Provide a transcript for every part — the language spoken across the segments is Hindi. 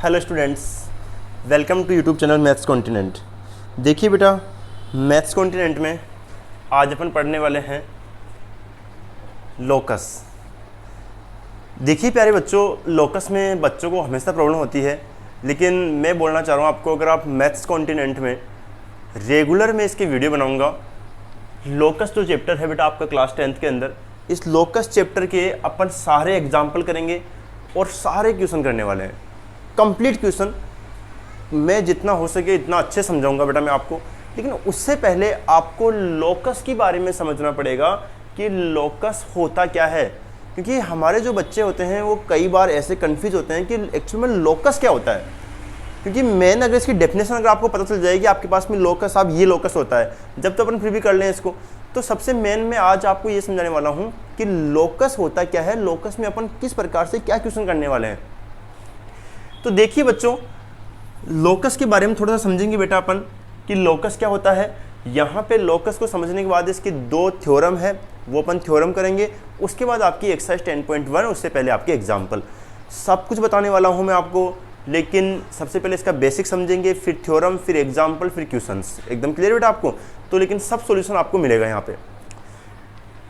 Hello students, welcome to YouTube channel maths continent. देखिए बेटा, मैथ्स कॉन्टिनेंट में आज अपन पढ़ने वाले हैं लोकस। देखिए प्यारे बच्चों, लोकस में बच्चों को हमेशा प्रॉब्लम होती है, लेकिन मैं बोलना चाह रहा हूँ आपको, अगर आप मैथ्स कॉन्टिनेंट में रेगुलर में इसकी वीडियो बनाऊँगा। लोकस जो चैप्टर है बेटा आपका क्लास 10th के अंदर, इस लोकस चैप्टर के अपन सारे एग्जाम्पल करेंगे और सारे क्वेश्चन करने वाले हैं। कंप्लीट क्वेश्चन मैं जितना हो सके इतना अच्छे समझाऊंगा बेटा मैं आपको। लेकिन उससे पहले आपको लोकस के बारे में समझना पड़ेगा कि लोकस होता क्या है, क्योंकि हमारे जो बच्चे होते हैं वो कई बार ऐसे कंफ्यूज होते हैं कि एक्चुअली में लोकस क्या होता है। क्योंकि मेन अगर इसकी डेफिनेशन अगर आपको पता चल जाएगी आपके पास में लोकस, आप ये लोकस होता है, जब तो अपन फिर भी कर लें इसको। तो सबसे मेन में आज आपको ये समझाने वाला हूँ कि लोकस होता क्या है, लोकस में अपन किस प्रकार से क्या क्वेश्चन करने वाले हैं। तो देखिए बच्चों, लोकस के बारे में थोड़ा सा समझेंगे बेटा अपन कि लोकस क्या होता है। यहाँ पे लोकस को समझने के बाद इसके दो थ्योरम है, वो अपन थ्योरम करेंगे। उसके बाद आपकी एक्सरसाइज 10.1, उससे पहले आपके एग्जाम्पल, सब कुछ बताने वाला हूँ मैं आपको। लेकिन सबसे पहले इसका बेसिक समझेंगे, फिर थ्योरम, फिर एग्जाम्पल, फिर क्वेश्चंस। एकदम क्लियर बेटा आपको? तो लेकिन सब सॉल्यूशन आपको मिलेगा यहाँ पे।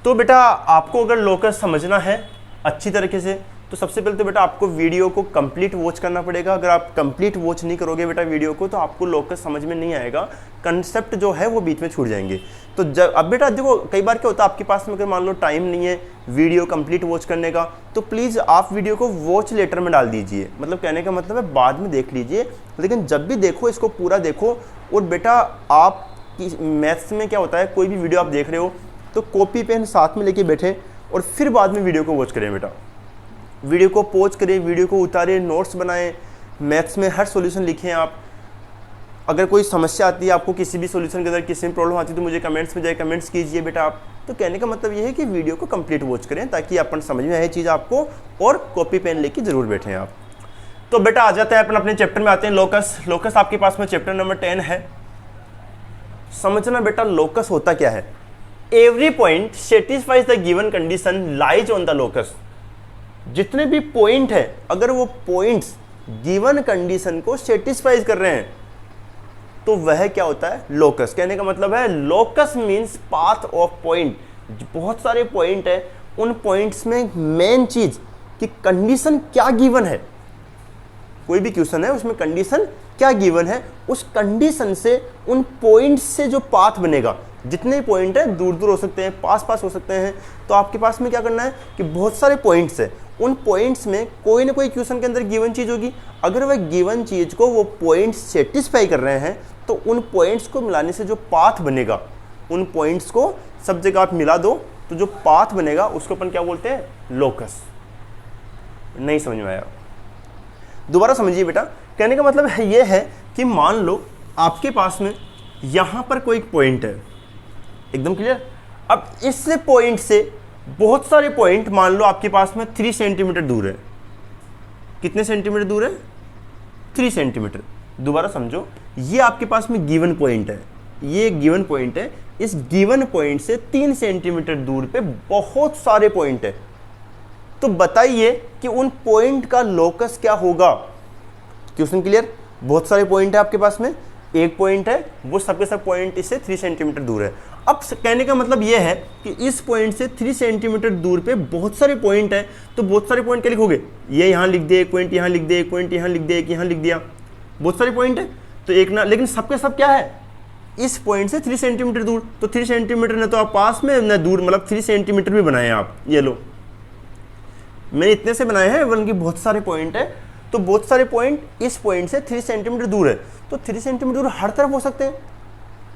तो बेटा आपको अगर लोकस समझना है अच्छी तरीके से, तो सबसे पहले तो बेटा आपको वीडियो को कंप्लीट वॉच करना पड़ेगा। अगर आप कंप्लीट वॉच नहीं करोगे बेटा वीडियो को, तो आपको लोकस समझ में नहीं आएगा, कंसेप्ट जो है वो बीच में छूट जाएंगे। तो जब अब बेटा देखो, कई बार क्या होता है आपके पास में अगर मान लो टाइम नहीं है वीडियो कंप्लीट वॉच करने का, तो प्लीज़ आप वीडियो को वॉच लेटर में डाल दीजिए। मतलब कहने का मतलब है बाद में देख लीजिए, लेकिन जब भी देखो इसको पूरा देखो। और बेटा आप मैथ्स में क्या होता है, कोई भी वीडियो आप देख रहे हो तो कॉपी पेन साथ में लेके बैठे और फिर बाद में वीडियो को वॉच करें बेटा। वीडियो को पॉज करें, वीडियो को उतारें, नोट्स बनाएं, मैथ्स में हर सॉल्यूशन लिखें आप। अगर कोई समस्या आती है आपको किसी भी सॉल्यूशन के अंदर, किसी में प्रॉब्लम आती है, तो मुझे कमेंट्स में जाए कमेंट्स कीजिए बेटा आप। तो कहने का मतलब ये है कि वीडियो को कंप्लीट वॉच करें ताकि अपन समझ में आए चीज़ आपको, और कॉपी पेन लेके जरूर बैठें आप। तो बेटा आ जाते हैं अपन अपने चैप्टर में, आते हैं लोकस। लोकस आपके पास में चैप्टर नंबर 10 है। समझना बेटा लोकस होता क्या है। Every point satisfies the given condition lies on the locus. जितने भी पॉइंट है, अगर वो पॉइंट्स गिवन कंडीशन को सेटिस्फाई कर रहे हैं, तो वह क्या होता है, लोकस। कहने का मतलब है locus means path of point. बहुत सारे पॉइंट है, उन पॉइंट्स में मेन चीज कि कंडीशन क्या गिवन है। कोई भी क्वेश्चन है उसमें कंडीशन क्या गिवन है, उस कंडीशन से उन पॉइंट्स से जो पाथ बनेगा, जितने पॉइंट है दूर दूर हो सकते हैं, पास पास हो सकते हैं। तो आपके पास में क्या करना है कि बहुत सारे पॉइंट्स है, उन पॉइंट्स में कोई ना कोई क्वेश्चन के अंदर गिवन चीज होगी। अगर वह गिवन चीज को वो पॉइंट्स सेटिस्फाई कर रहे हैं, तो उन पॉइंट्स को मिलाने से जो पाथ बनेगा, उन पॉइंट्स को सब जगह आप मिला दो तो जो पाथ बनेगा उसको अपन क्या बोलते हैं, लोकस। नहीं समझ में आया? दोबारा समझिए बेटा। कहने का मतलब है ये है कि मान लो आपके पास में यहां पर कोई पॉइंट है, एकदम क्लियर। अब इस पॉइंट से बहुत सारे पॉइंट, मान लो आपके पास में 3 सेंटीमीटर दूर है। कितने सेंटीमीटर दूर है? 3 सेंटीमीटर। दोबारा समझो, ये आपके पास में गिवन पॉइंट है, ये गिवन पॉइंट है। इस गिवन पॉइंट से 3 सेंटीमीटर दूर पे बहुत सारे पॉइंट है। तो बताइए कि उन पॉइंट का लोकस क्या होगा। Question clear? बहुत सारे पॉइंट है आपके पास में, एक पॉइंट है, वो सबके सब पॉइंट इससे 3 सेंटीमीटर दूर है। अब कहने का मतलब यह है कि इस पॉइंट से 3 सेंटीमीटर दूर पे बहुत सारे पॉइंट है। तो बहुत सारे पॉइंट क्या लिखोगे, ये यहाँ लिख दिया एक पॉइंट, यहाँ लिख दिया एक पॉइंट, यहाँ लिख दिया एक, यहाँ लिख दिया। बहुत सारे पॉइंट है तो एक ना, लेकिन सबके सब क्या है, इस पॉइंट से 3 सेंटीमीटर दूर। तो 3 सेंटीमीटर न तो आप पास में न दूर, मतलब 3 सेंटीमीटर भी बनाए आप। ये लो, मैंने इतने से बनाए हैं, बल्कि बहुत सारे पॉइंट है। तो बहुत सारे पॉइंट इस पॉइंट से 3 सेंटीमीटर दूर है। तो 3 सेंटीमीटर दूर हर तरफ हो सकते हैं।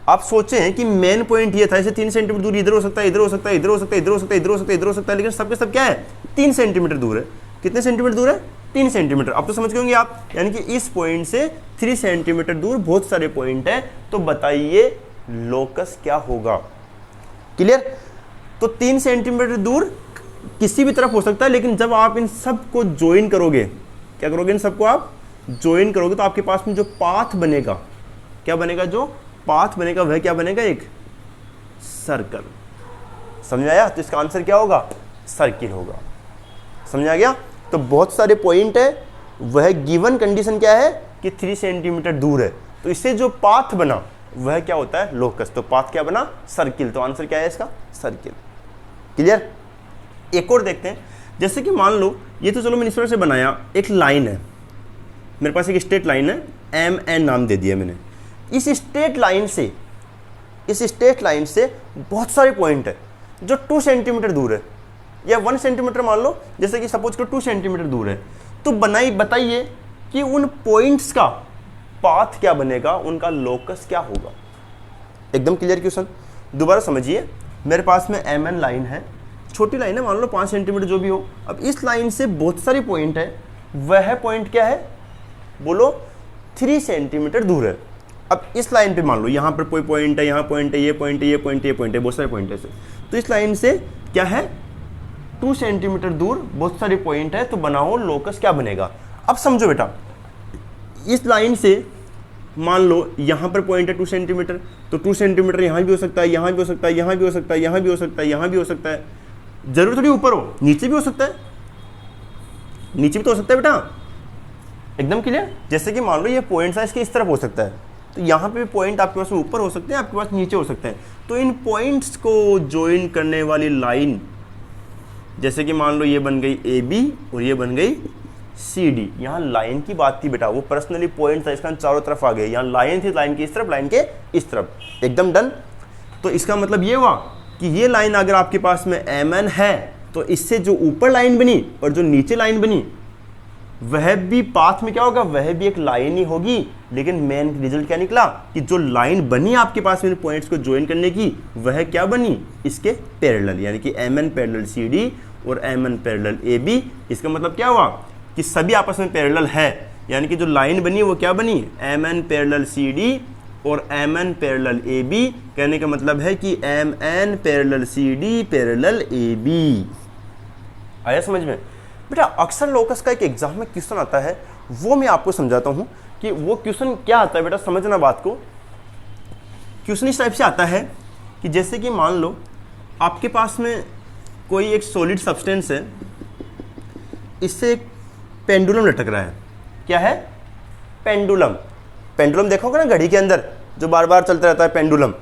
आप सोचें कि मेन पॉइंट ये था, इसे 3 सेंटीमीटर दूर इधर हो सकता है, इधर हो सकता है, इधर हो सकता है, इधर हो सकता है, इधर हो सकता है, इधर हो सकता है, लेकिन सबके सब क्या है, 3 सेंटीमीटर दूर है। कितने सेंटीमीटर दूर है? 3 सेंटीमीटर। अब तो समझ गए होंगे आप, यानी कि इस पॉइंट से 3 सेंटीमीटर दूर बहुत सारे पॉइंट है। तो बताइए लोकस क्या होगा। क्लियर? तो 3 सेंटीमीटर दूर किसी भी तरफ हो सकता है, लेकिन जब आप इन सब को ज्वाइन करोगे, क्या करोगे, इन सबको आप ज्वाइन करोगे, तो आपके पास में जो पाथ बनेगा, क्या बनेगा, जो पाथ बनेगा वह क्या बनेगा, एक सर्कल। समझ आया? तो इसका आंसर क्या होगा, सर्किल होगा। समझ आ गया? तो बहुत सारे पॉइंट है, वह गिवन कंडीशन क्या है कि 3 सेंटीमीटर दूर है, तो इससे जो पाथ बना वह क्या होता है, लोकस। तो पाथ क्या बना, सर्किल। तो आंसर क्या है इसका, सर्किल। क्लियर। एक और देखते हैं, जैसे कि मान लो ये तो चलो मैंने इस तरह से बनाया, एक लाइन है मेरे पास, एक स्ट्रेट लाइन है, एम एन नाम दे दिया मैंने। इस स्ट्रेट लाइन से बहुत सारे पॉइंट है जो 2 सेंटीमीटर दूर है या 1 सेंटीमीटर मान लो, जैसे कि सपोज करो 2 सेंटीमीटर दूर है। तो बताइए कि उन पॉइंट्स का पाथ क्या बनेगा, उनका लोकस क्या होगा। एकदम क्लियर क्वेश्चन, दोबारा समझिए। मेरे पास में एम एन लाइन है, छोटी लाइन है, मान लो 5 सेंटीमीटर जो भी हो। अब इस लाइन से बहुत सारे पॉइंट है, वह पॉइंट क्या है, बोलो 3 सेंटीमीटर दूर है। अब इस लाइन पे मान लो यहाँ पर कोई पॉइंट है, यहाँ पॉइंट है, ये पॉइंट है, ये पॉइंट है, ये पॉइंट है, बहुत सारे पॉइंट है। तो इस लाइन से क्या है, 2 सेंटीमीटर दूर बहुत सारे पॉइंट है, तो बनाओ लोकस क्या बनेगा। अब समझो बेटा, इस लाइन से मान लो यहाँ पर पॉइंट है 2 सेंटीमीटर, तो 2 सेंटीमीटर यहाँ भी हो सकता है, यहाँ भी हो सकता है, यहाँ भी हो सकता है, यहाँ भी हो सकता है, यहाँ भी हो सकता है। जरूर थोड़ी ऊपर हो, नीचे भी हो सकता है, नीचे भी तो हो सकता है बेटा। एकदम क्लियर। जैसे कि मान लो ये पॉइंट्स है, इसके इस तरफ हो सकता है, तो यहाँ पे भी पॉइंट आपके पास ऊपर हो सकते हैं, आपके पास नीचे हो सकते हैं। तो इन पॉइंट्स को ज्वाइन करने वाली लाइन, जैसे कि मान लो ये बन गई ए बी और ये बन गई सी डी। यहाँ लाइन की बात थी बेटा, वो पर्सनली पॉइंट था, इसका चारों तरफ आ गए। यहाँ लाइन थी, लाइन की इस तरफ, लाइन के इस तरफ। एकदम डन। तो इसका मतलब ये हुआ कि ये लाइन अगर आपके पास में एम एन है, तो इससे जो ऊपर लाइन बनी और जो नीचे लाइन बनी, वह भी पाथ में क्या होगा, वह भी एक लाइन ही होगी। लेकिन मेन रिजल्ट क्या निकला कि जो लाइन बनी आपके पास में पॉइंट्स को ज्वाइन करने की, वह क्या बनी, इसके पैरेलल, यानी कि M N parallel C D और M N parallel A B. इसका मतलब क्या हुआ कि सभी आपस में पैरेलल है, यानी कि जो लाइन बनी वो क्या बनी, M N parallel C D और M N parallel A B. कहने का मतलब है कि M N parallel C D parallel A B. आया समझ में बेटा। अक्सर लोकस का एक एग्जाम में क्वेश्चन आता है, वो मैं आपको समझाता हूं कि वो क्वेश्चन क्या आता है बेटा, समझना बात को। क्वेश्चन इस टाइप से आता है कि जैसे कि मान लो आपके पास में कोई एक सॉलिड सब्सटेंस है, इससे एक पेंडुलम लटक रहा है। क्या है, पेंडुलम। पेंडुलम देखोगे ना घड़ी के अंदर जो बार बार चलता रहता है, पेंडुलम।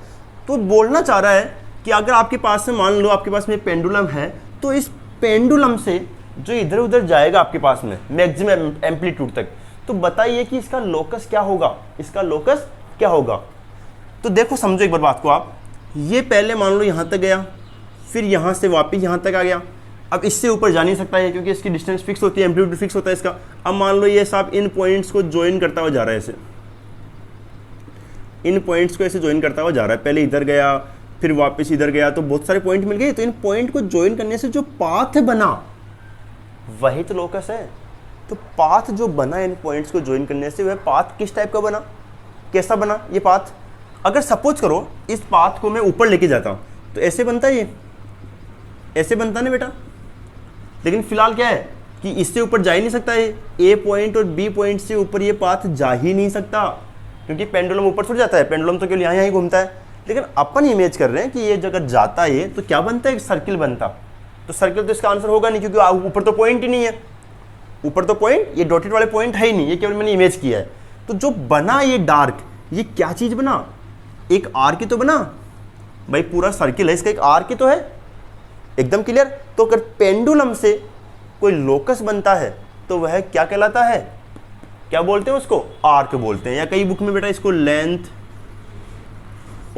तो बोलना चाह रहा है कि अगर आपके पास में मान लो आपके पास में पेंडुलम है, तो इस पेंडुलम से जो इधर उधर जाएगा आपके पास में मैक्सिमम एम्पलीट्यूड तक, तो बताइए कि इसका लोकस क्या होगा, इसका लोकस क्या होगा। तो देखो समझो एक बार बात को आप, ये पहले मान लो यहाँ तक गया, फिर यहाँ से वापस यहाँ तक आ गया। अब इससे ऊपर जा नहीं सकता है क्योंकि इसकी डिस्टेंस फिक्स होती है, एम्पलीट्यूड फिक्स होता है इसका। अब मान लो ये साहब इन पॉइंट्स को ज्वाइन करता हुआ जा रहा है, ऐसे इन पॉइंट्स को ऐसे ज्वाइन करता हुआ जा रहा है। पहले इधर गया, फिर वापस इधर गया, तो बहुत सारे पॉइंट मिल गए। तो इन पॉइंट को ज्वाइन करने से जो पाथ बना वही तो लोकस है। तो पाथ जो बना इन पॉइंट्स को ज्वाइन करने से, वह पाथ किस टाइप का बना, कैसा बना ये पाथ। अगर सपोज करो इस पाथ को मैं ऊपर लेके जाता हूँ, तो ऐसे बनता है, ये ऐसे बनता ना बेटा। लेकिन फिलहाल क्या है कि इससे ऊपर जा ही नहीं सकता है, ए पॉइंट और बी पॉइंट से ऊपर ये पाथ जा ही नहीं सकता, क्योंकि पेंडुलम ऊपर छुट जाता है। पेंडुलम तो केवल यहाँ ही घूमता है। लेकिन अपन इमेज कर रहे हैं कि ये जगह जाता है, तो क्या बनता है, एक सर्किल बनता। तो सर्किल तो इसका आंसर होगा नहीं, क्योंकि ऊपर तो पॉइंट ही नहीं है। ऊपर तो पॉइंट, ये डॉटेड वाले पॉइंट है ही नहीं, ये केवल मैंने इमेज किया है। तो जो बना ये डार्क, ये क्या चीज बना, एक आर्क ही तो बना भाई। पूरा सर्किल है, इसका एक आर्क ही तो है। एकदम क्लियर। तो अगर पेंडुलम से कोई लोकस बनता है, तो वह क्या कहलाता है, क्या बोलते हैं उसको, आर्क बोलते हैं। या कई बुक में बेटा इसको लेंथ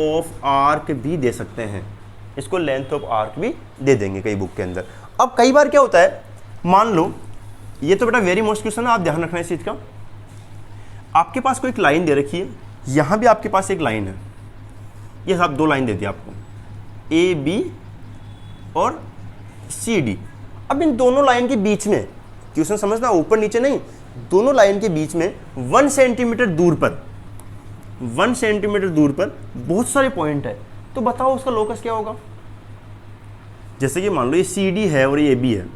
ऑफ आर्क भी दे सकते हैं, इसको लेंथ ऑफ आर्क भी दे देंगे कई बुक के अंदर। अब कई बार क्या होता है, मान लो ये तो बेटा वेरी मोस्ट क्वेश्चन है, आप ध्यान रखना इस चीज का। आपके पास कोई एक लाइन दे रखी है, यहां भी आपके पास एक लाइन है, ये सब 2 लाइन दे दी आपको, ए बी और सी डी। अब इन दोनों लाइन के बीच में, क्वेश्चन समझना, ऊपर नीचे नहीं, दोनों लाइन के बीच में 1 सेंटीमीटर दूर पर, 1 सेंटीमीटर दूर पर बहुत सारे पॉइंट है। तो बताओ उसका लोकस क्या होगा। जैसे कि मान लो ये सी डी है और ये ए बी है।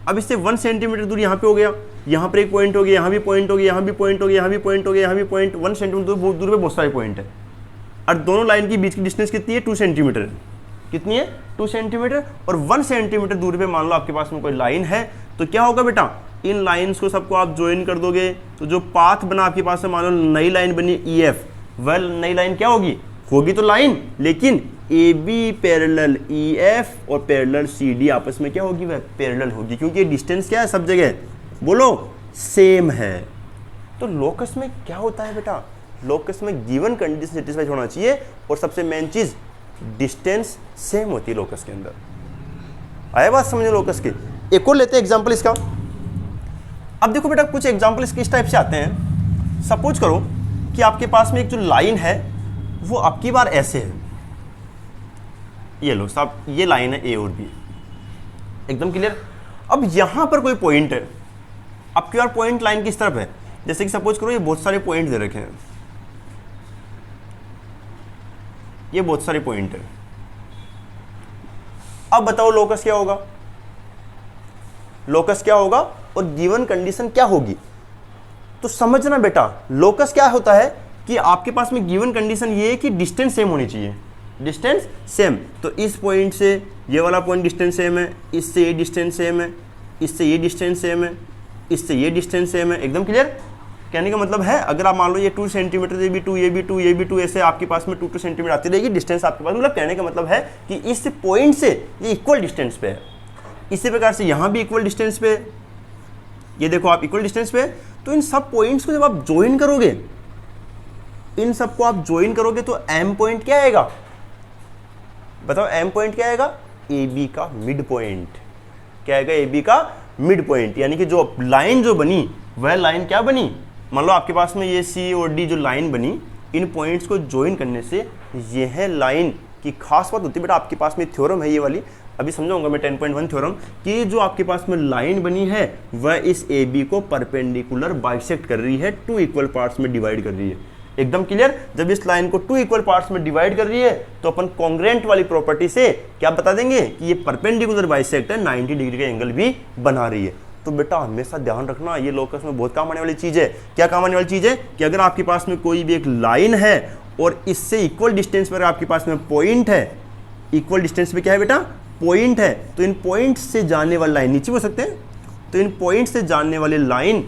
अब इससे 1 सेंटीमीटर दूर यहाँ पे हो गया, यहाँ पर एक पॉइंट हो गया, यहाँ भी पॉइंट हो गया, यहाँ भी पॉइंट हो गया, यहाँ भी पॉइंट हो गया, यहाँ भी पॉइंट। 1 सेंटीमीटर दूर पे बहुत सारे पॉइंट है। और दोनों लाइन के बीच की डिस्टेंस कितनी है, 2 सेंटीमीटर। कितनी है, 2 सेंटीमीटर। और 1 सेंटीमीटर दूर पे मान लो आपके पास में कोई लाइन है, तो क्या होगा बेटा, इन लाइंस को सबको आप ज्वाइन कर दोगे तो जो पाथ बना आपके पास है, मान लो नई लाइन बनी EF, वह नई लाइन क्या होगी, होगी तो लाइन, लेकिन AB पैरेलल EF और पैरेलल CD आपस में क्या होगी, वह पैरेलल होगी, क्योंकि डिस्टेंस क्या है सब जगह, बोलो सेम है। तो लोकस में क्या होता है बेटा, लोकस में गिवन कंडीशन सेटिस्फाइड होना चाहिए और सबसे मेन चीज डिस्टेंस सेम होती है लोकस के अंदर। आया बात समझो लोकस की। एक और लेते हैं एग्जांपल इसका। अब देखो बेटा कुछ एग्जांपल इसके इस टाइप से आते हैं। सपोज करो कि आपके पास में एक जो लाइन है वो आपकी बार ऐसे है, ये लो साहब, ये लाइन है A और B, एकदम क्लियर। अब यहां पर कोई पॉइंट है, आपकी बार पॉइंट लाइन किस तरफ है, जैसे कि सपोज करो ये बहुत सारे पॉइंट दे रखे हैं, ये बहुत सारे पॉइंट है। अब बताओ लोकस क्या होगा, लोकस क्या होगा और गिवन कंडीशन क्या होगी। तो समझना बेटा लोकस क्या होता है कि आपके पास में गिवन कंडीशन ये है कि डिस्टेंस सेम होनी चाहिए, डिस्टेंस सेम। तो इस पॉइंट से ये वाला पॉइंट डिस्टेंस सेम है, इससे ये डिस्टेंस सेम है, इससे ये डिस्टेंस सेम है, इससे ये डिस्टेंस सेम है, एकदम क्लियर। कहने का मतलब है अगर आप मान लो ये 2 सेंटीमीटर, ये भी 2, ये भी 2, ये भी 2, ऐसे आपके पास में 2 सेंटीमीटर आती रहेगी डिस्टेंस आपके पास, मतलब कहने का मतलब है कि इस पॉइंट से ये इक्वल डिस्टेंस पे है। इसी प्रकार से यहाँ भी इक्वल डिस्टेंस पे, ये देखो आप इक्वल डिस्टेंस पे। तो इन सब पॉइंट्स को जब आप ज्वाइन करोगे, इन सबको आप ज्वाइन करोगे तो एम पॉइंट क्या आएगा, बताओ एम पॉइंट क्या आएगा, AB का मिड पॉइंट। क्या आएगा, AB का मिड पॉइंट। यानी कि जो लाइन जो बनी वह लाइन क्या बनी, मान लो आपके पास में ये C और D जो लाइन बनी, इन पॉइंट्स को ज्वाइन करने से यह लाइन की खास बात होती है बेटा, आपके पास में थ्योरम है ये वाली, अभी समझाऊंगा मैं 10.1 थ्योरम, कि जो आपके पास में लाइन बनी है वह इस AB को परपेंडिकुलर बाइसेक्ट कर रही है, 2 इक्वल पार्ट्स में डिवाइड कर रही है, एकदम क्लियर। जब इस लाइन को 2 इक्वल पार्ट्स में डिवाइड कर रही है तो अपन कॉन्ग्रेंट वाली प्रॉपर्टी से क्या बता देंगे कि ये परपेंडिकुलर बाइसेक्ट है, 90 डिग्री का एंगल भी बना रही है। तो बेटा हमेशा ध्यान रखना, ये लोकस में बहुत काम आने वाली चीज है। क्या काम आने वाली चीज है कि अगर आपके पास में कोई भी एक लाइन है और इससे इक्वल डिस्टेंस पर आपके पास में पॉइंट है, इक्वल डिस्टेंस पे क्या है बेटा, पॉइंट है, तो इन पॉइंट से जाने वाली लाइन, नीचे बोल सकते हैं, तो इन पॉइंट से जाने वाली लाइन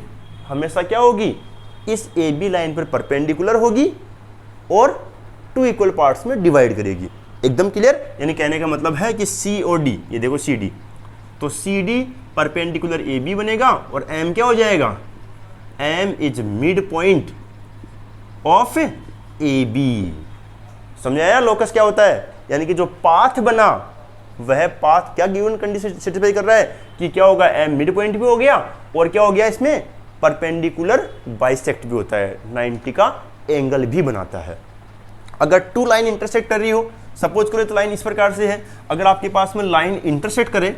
हमेशा क्या होगी, इस AB लाइन पर परपेंडिकुलर होगी और 2 इक्वल पार्ट्स में डिवाइड करेगी, एकदम क्लियर। यानी कहने का मतलब है कि C और D, ये देखो CD, तो CD परपेंडिकुलर AB बनेगा और M क्या हो जाएगा, M is mid point of AB। समझाया लोकस क्या होता है, यानी कि जो पाथ बना वह पाथ क्या गिवन कंडीशन सेटिस्फाई कर रहा है कि क्या होगा, M मिड पॉइंट भी हो गया और क्या हो गया, इसमें परपेंडिकुलर बाइसेक्ट भी होता है, 90 का एंगल भी बनाता है। अगर 2 लाइन इंटरसेक्ट कर रही हो, सपोज करें तो लाइन इस प्रकार से है, अगर आपके पास में लाइन इंटरसेक्ट करे,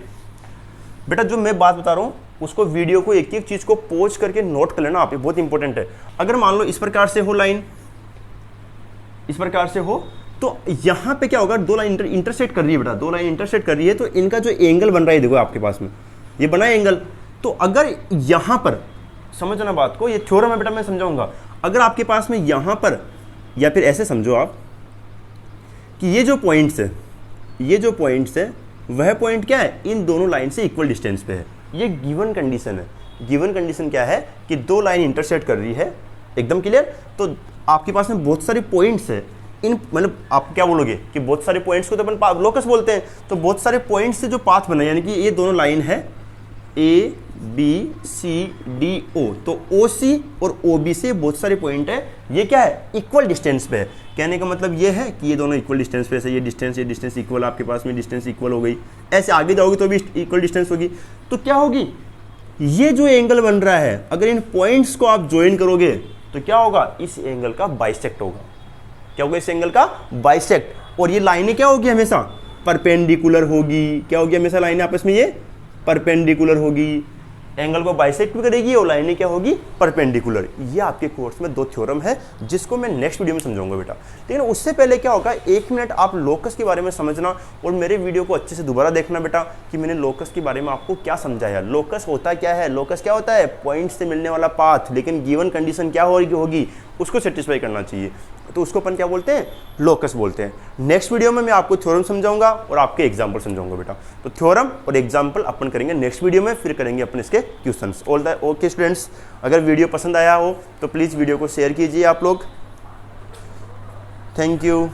बेटा जो मैं बात बता रहा हूँ उसको वीडियो को एक एक चीज को पॉज करके नोट कर लेना आप, ये बहुत इंपॉर्टेंट है। अगर मान लो इस प्रकार से हो लाइन, इस प्रकार से हो, तो यहां पे क्या होगा, 2 लाइन इंटरसेक्ट कर रही है बेटा, 2 लाइन इंटरसेक्ट कर रही है, तो इनका जो एंगल बन रहा है देखो आपके पास में ये बना है एंगल। तो अगर यहां पर समझना बात को, ये थ्योरम है बेटा मैं समझाऊंगा, अगर आपके पास में यहां पर, या फिर ऐसे समझो आप कि ये जो पॉइंट्स है, ये जो पॉइंट्स है वह पॉइंट क्या है, इन दोनों लाइन से इक्वल डिस्टेंस पे है, ये गिवन कंडीशन है। गिवन कंडीशन क्या है कि 2 लाइन इंटरसेक्ट कर रही है, एकदम क्लियर। तो आपके पास में बहुत सारे पॉइंट्स है, इन मतलब आप क्या बोलोगे कि बहुत सारे पॉइंट्स को तो अपन लोकस बोलते हैं, तो बहुत सारे पॉइंट्स से जो पाथ बना, यानी कि ये दोनों लाइन है ABCDO, तो OC और OB से बहुत सारे पॉइंट है, ये क्या है, इक्वल डिस्टेंस पे है। कहने का मतलब ये है कि ये दोनों इक्वल डिस्टेंस पे है, ये डिस्टेंस इक्वल, आपके पास में डिस्टेंस इक्वल हो गई, ऐसे आगे जाओगी तो भी इक्वल डिस्टेंस होगी। तो क्या होगी, ये जो एंगल बन रहा है अगर इन पॉइंट्स को आप ज्वाइन करोगे तो क्या होगा, इस एंगल का बाइसेक्ट होगा। क्या होगा, इस एंगल का बाइसेक्ट। और ये लाइनें क्या होगी, हमेशा परपेंडिकुलर होगी। क्या होगी, हमेशा लाइनें आपस में ये परपेंडिकुलर होगी, एंगल को बाइसेक्ट भी करेगी और लाइनें क्या होगी, परपेंडिकुलर। ये आपके कोर्स में 2 थ्योरम है जिसको मैं नेक्स्ट वीडियो में समझाऊंगा बेटा। लेकिन उससे पहले क्या होगा, 1 मिनट आप लोकस के बारे में समझना और मेरे वीडियो को अच्छे से दोबारा देखना बेटा कि मैंने लोकस के बारे में आपको क्या समझाया। लोकस होता क्या है, लोकस क्या होता है, पॉइंट से मिलने वाला पाथ, लेकिन गिवन कंडीशन क्या होगी, उसको सेटिस्फाई करना चाहिए, तो उसको अपन क्या बोलते हैं, लोकस बोलते हैं। नेक्स्ट वीडियो में मैं आपको थ्योरम समझाऊंगा और आपके एग्जाम्पल समझाऊंगा बेटा। तो थ्योरम और एग्जाम्पल अपन करेंगे नेक्स्ट वीडियो में, फिर करेंगे अपन इसके questions. All the okay students, अगर वीडियो पसंद आया हो तो प्लीज़ वीडियो को शेयर कीजिए आप लोग। Thank you.